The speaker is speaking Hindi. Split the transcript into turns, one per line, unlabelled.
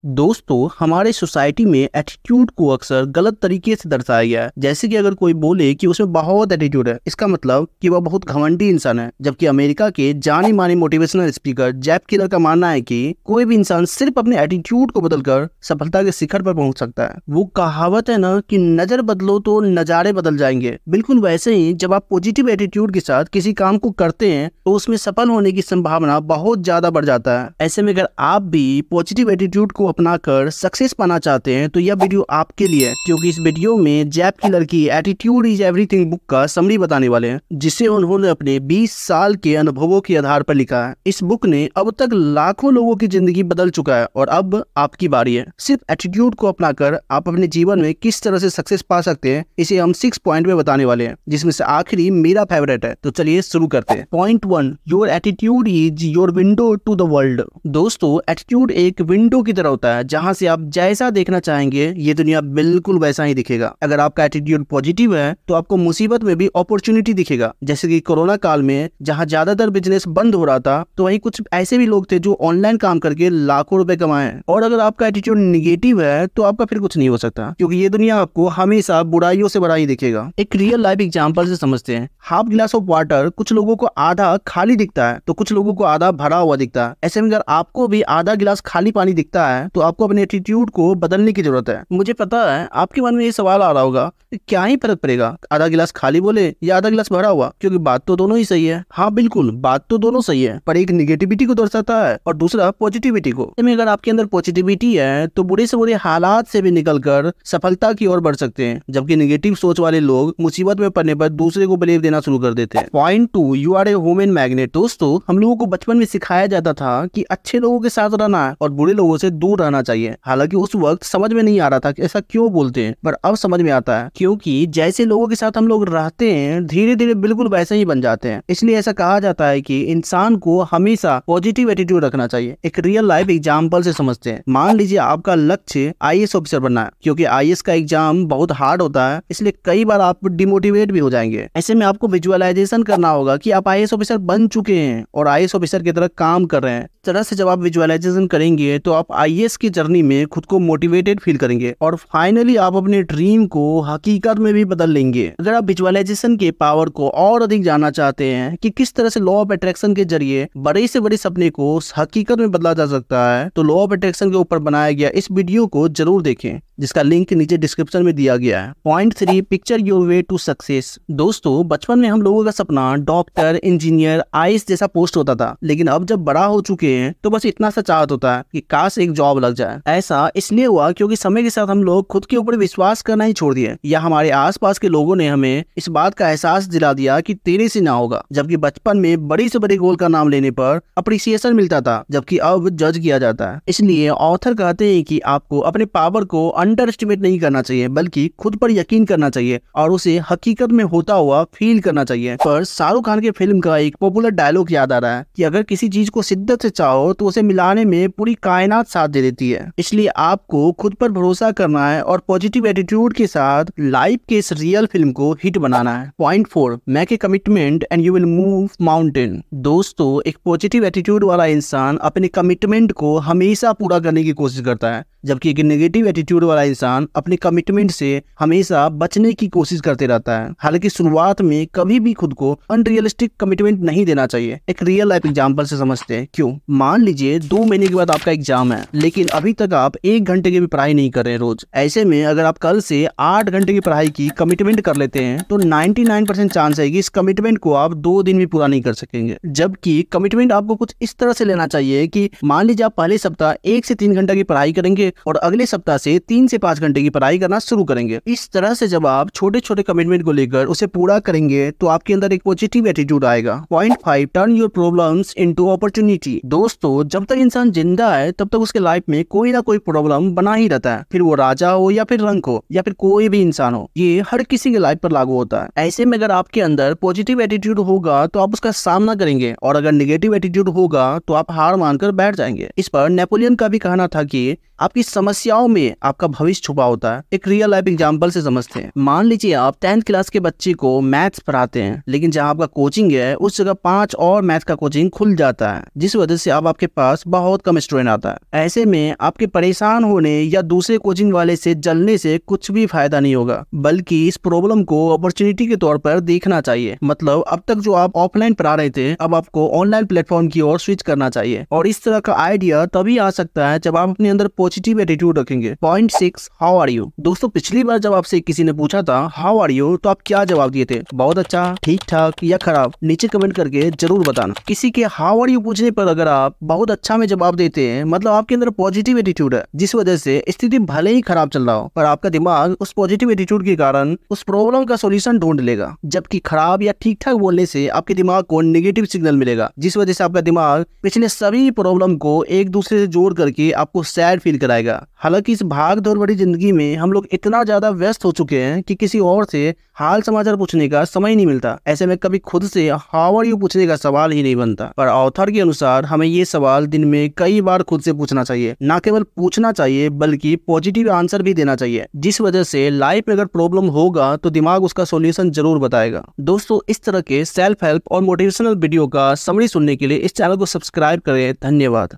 दोस्तों, हमारे सोसाइटी में एटीट्यूड को अक्सर गलत तरीके से दर्शाया गया है। जैसे कि अगर कोई बोले कि उसमें बहुत एटीट्यूड है, इसका मतलब कि वह बहुत घमंडी इंसान है। जबकि अमेरिका के जाने माने मोटिवेशनल स्पीकर जैप किलर का मानना है कि कोई भी इंसान सिर्फ अपने एटीट्यूड को बदलकर सफलता के शिखर पर पहुंच सकता है। वो कहावत है ना कि नजर बदलो तो नजारे बदल जाएंगे। बिल्कुल वैसे ही जब आप पॉजिटिव एटीट्यूड के साथ किसी काम को करते हैं तो उसमें सफल होने की संभावना बहुत ज्यादा बढ़ जाता है। ऐसे में अगर आप भी पॉजिटिव एटीट्यूड को अपनाकर सक्सेस पाना चाहते हैं तो यह वीडियो आपके लिए है, क्योंकि इस वीडियो में जैप किलर की एटीट्यूड इज एवरीथिंग बुक का समरी बताने वाले हैं, जिसे उन्होंने अपने 20 साल के अनुभवों के आधार पर लिखा है। इस बुक ने अब तक लाखों लोगों की जिंदगी बदल चुका है और अब आपकी बारी है। सिर्फ एटीट्यूड को अपनाकर आप अपने जीवन में किस तरह से सक्सेस पा सकते हैं, इसे हम 6 पॉइंट में बताने वाले हैं, जिसमें से आखिरी मेरा फेवरेट है। तो चलिए शुरू करते हैं। Point 1, your attitude is your window to the world. दोस्तों, एटीट्यूड एक विंडो की तरह होता है, जहां से आप जैसा देखना चाहेंगे ये दुनिया बिल्कुल वैसा ही दिखेगा। अगर आपका एटीट्यूड पॉजिटिव है तो आपको मुसीबत में भी अपॉर्चुनिटी दिखेगा। जैसे कि कोरोना काल में जहां ज्यादातर बिजनेस बंद हो रहा था, तो वहीं कुछ ऐसे भी लोग थे जो ऑनलाइन काम करके लाखों रुपए कमाए। और अगर आपका एटीट्यूड निगेटिव है तो आपका फिर कुछ नहीं हो सकता, क्योंकि ये दुनिया आपको हमेशा बुराइयों से बुराई दिखेगा। एक रियल लाइफ एग्जांपल से समझते हैं। हाफ गिलास ऑफ वाटर कुछ लोगों को आधा खाली दिखता है तो कुछ लोगों को आधा भरा हुआ दिखता है। ऐसे में अगर आपको भी आधा गिलास खाली पानी दिखता है तो आपको अपने एटीट्यूड को बदलने की जरूरत है। मुझे पता है आपके मन में ये सवाल आ रहा होगा कि क्या ही फर्क पड़ेगा, आधा गिलास खाली बोले या आधा गिलास भरा हुआ, क्योंकि बात तो दोनों ही सही है। हाँ बिल्कुल, बात तो दोनों सही है, पर एक निगेटिविटी को दर्शाता है और दूसरा पॉजिटिविटी को। अगर आपके अंदर पॉजिटिविटी है तो बुरे से बुरे हालात से भी निकलकर सफलता की ओर बढ़ सकते हैं, जबकि निगेटिव सोच वाले लोग मुसीबत में पड़ने पर दूसरे को ब्लेम देना शुरू कर देते हैं। Point 2, you are a human magnet. दोस्तों, हम लोगों को बचपन में सिखाया जाता था कि अच्छे लोगों के साथ रहना है और बुरे लोगों से दूर रहना चाहिए। हालांकि उस वक्त समझ में नहीं आ रहा था कि ऐसा क्यों बोलते हैं, पर अब समझ में आता है, क्योंकि जैसे लोगों के साथ हम लोग रहते हैं धीरे धीरे बिल्कुल वैसे ही बन जाते हैं। इसलिए ऐसा कहा जाता है कि इंसान को हमेशा पॉजिटिव एटीट्यूड रखना चाहिए। एक रियल लाइफ एग्जांपल से समझते हैं। मान लीजिए आपका लक्ष्य आईएएस ऑफिसर बनना है, क्योंकि आईएएस का एग्जाम बहुत हार्ड होता है, इसलिए कई बार आप डिमोटिवेट भी हो जाएंगे। ऐसे में आपको विजुअलाइजेशन करना होगा कि आप आईएएस ऑफिसर बन चुके हैं और आईएएस ऑफिसर की तरह काम कर रहे हैं। इस तरह से जब आप विजुअलाइजेशन करेंगे तो आप आईएएस की जर्नी में खुद को मोटिवेटेड फील करेंगे और फाइनली आप अपने ड्रीम को हकीकत में भी बदल लेंगे। अगर आप विजुअलाइजेशन के पावर को और अधिक जानना चाहते हैं कि किस तरह से लॉ ऑफ अट्रैक्शन के जरिए बड़े से बड़े सपने को हकीकत में बदला जा सकता है, तो लॉ ऑफ अट्रैक्शन के ऊपर बनाया गया इस वीडियो को जरूर देखें, जिसका लिंक नीचे डिस्क्रिप्शन में दिया गया है। Point 3, picture your way to success. दोस्तों, बचपन में हम लोगों का सपना डॉक्टर, इंजीनियर, आईएएस जैसा पोस्ट होता था, लेकिन अब जब बड़ा हो चुके हैं तो बस इतना सा चाहत होता है कि काश एक जॉब लग जाए। ऐसा इसलिए हुआ क्योंकि समय के साथ हम लोग खुद के ऊपर विश्वास करना ही छोड़ दिए, या हमारे आसपास के लोगों ने हमें इस बात का एहसास दिला दिया कि तेरे से ना होगा। जबकि बचपन में बड़ी से बड़ी गोल का नाम लेने पर अप्रिसिएशन मिलता था, जबकि अब जज किया जाता है। इसलिए ऑथर कहते हैं कि आपको अपने पावर को अंडर एस्टिमेट नहीं करना चाहिए, बल्कि खुद पर यकीन करना चाहिए और उसे हकीकत में होता हुआ फील करना चाहिए। पर शाहरुख खान के फिल्म का एक पॉपुलर डायलॉग याद आ रहा है कि अगर किसी चीज को शिद्दत से चाहो तो उसे मिलाने में पूरी कायनात साथ दे देती है। इसलिए आपको खुद पर भरोसा करना है और पॉजिटिव एटीट्यूड के साथ लाइफ के इस रियल फिल्म को हिट बनाना है। Point 4, make a commitment and you will move mountain. दोस्तों, एक पॉजिटिव एटीट्यूड वाला इंसान अपने कमिटमेंट को हमेशा पूरा करने की कोशिश करता है, जबकि एक नेगेटिव एटीट्यूड वाला इंसान अपने कमिटमेंट से हमेशा बचने की कोशिश करते रहता है। हालांकि शुरुआत में कभी भी खुद को अनरियलिस्टिक कमिटमेंट नहीं देना चाहिए। एक रियल लाइफ एग्जांपल से समझते हैं क्यों। मान लीजिए 2 महीने के बाद आपका एग्जाम है, लेकिन अभी तक आप 1 घंटे की भी पढ़ाई नहीं कर रहे हैं रोज। ऐसे में अगर आप कल से 8 घंटे की पढ़ाई की कमिटमेंट कर लेते हैं तो 99% चांस है कि इस कमिटमेंट को आप 2 दिन भी पूरा नहीं कर सकेंगे। जबकि कमिटमेंट आपको कुछ इस तरह से लेना चाहिए कि मान लीजिए आप पहले सप्ताह 1 से 3 घंटे की पढ़ाई करेंगे और अगले सप्ताह से 3 से 5 घंटे की पढ़ाई करना शुरू करेंगे। इस तरह से जब आप छोटे छोटे कमिटमेंट को लेकर उसे पूरा करेंगे तो आपके अंदर एक पॉजिटिव एटीट्यूड आएगा। Point 5, turn your problems into opportunity. दोस्तों, जब तक इंसान जिंदा है तब तक उसके लाइफ में कोई ना कोई प्रॉब्लम बना ही रहता है, फिर वो राजा हो या फिर रंक हो या फिर कोई भी इंसान हो। ये हर किसी के लाइफ पर लागू होता है। ऐसे में अगर आपके अंदर पॉजिटिव एटीट्यूड होगा तो आप उसका सामना करेंगे, और अगर नेगेटिव एटीट्यूड होगा तो आप हार मानकर बैठ जाएंगे। इस पर नेपोलियन का भी कहना था कि आपकी समस्याओं में आपका भविष्य छुपा होता है। एक रियल लाइफ एग्जांपल से समझते हैं। मान लीजिए आप 10th क्लास के बच्चे को मैथ्स पढ़ाते हैं, लेकिन जहां आपका कोचिंग है उस जगह 5 और मैथ का कोचिंग खुल जाता है, जिस वजह से अब आपके पास बहुत कम स्टूडेंट आता है। ऐसे में आपके परेशान होने या दूसरे कोचिंग वाले से जलने से कुछ भी फायदा नहीं होगा, बल्कि इस प्रॉब्लम को अपॉर्चुनिटी के तौर पर देखना चाहिए। मतलब अब तक जो आप ऑफलाइन पढ़ा रहे थे, अब आपको ऑनलाइन प्लेटफॉर्म की ओर स्विच करना चाहिए। और इस तरह का आइडिया तभी आ सकता है जब आप अपने अंदर पॉजिटिव एटीट्यूड रखेंगे। Point 6, how are you. दोस्तों, पिछली बार जब आपसे किसी ने पूछा था हाउ आर यू, तो आप क्या जवाब दिए थे? बहुत अच्छा, ठीक ठाक या खराब? नीचे कमेंट करके जरूर बताना। किसी के हाउ आर यू पूछने पर अगर आप बहुत अच्छा में जवाब देते हैं, मतलब आपके अंदर पॉजिटिव एटीट्यूड है, जिस वजह से स्थिति भले ही खराब चल रहा हो, पर आपका दिमाग उस पॉजिटिव एटीट्यूड के कारण उस प्रॉब्लम का सॉल्यूशन ढूंढ लेगा। जबकि खराब या ठीक ठाक बोलने से आपके दिमाग को नेगेटिव सिग्नल मिलेगा, जिस वजह से आपका दिमाग पिछले सभी प्रॉब्लम को एक दूसरे से जोड़ करके आपको सैड फील कराएगा। हालांकि इस भाग दौड़ भरी जिंदगी में हम लोग इतना ज्यादा व्यस्त हो चुके हैं कि किसी और से हाल समाचार पूछने का समय नहीं मिलता। ऐसे में कभी खुद से हाउ आर यू पूछने का सवाल ही नहीं बनता। पर ऑथर के अनुसार हमें ये सवाल दिन में कई बार खुद से पूछना चाहिए। न केवल पूछना चाहिए बल्कि पॉजिटिव आंसर भी देना चाहिए, जिस वजह से लाइफ में अगर प्रॉब्लम होगा तो दिमाग उसका सॉल्यूशन जरूर बताएगा। दोस्तों, इस तरह के सेल्फ हेल्प और मोटिवेशनल वीडियो का समरी सुनने के लिए इस चैनल को सब्सक्राइब करें। धन्यवाद।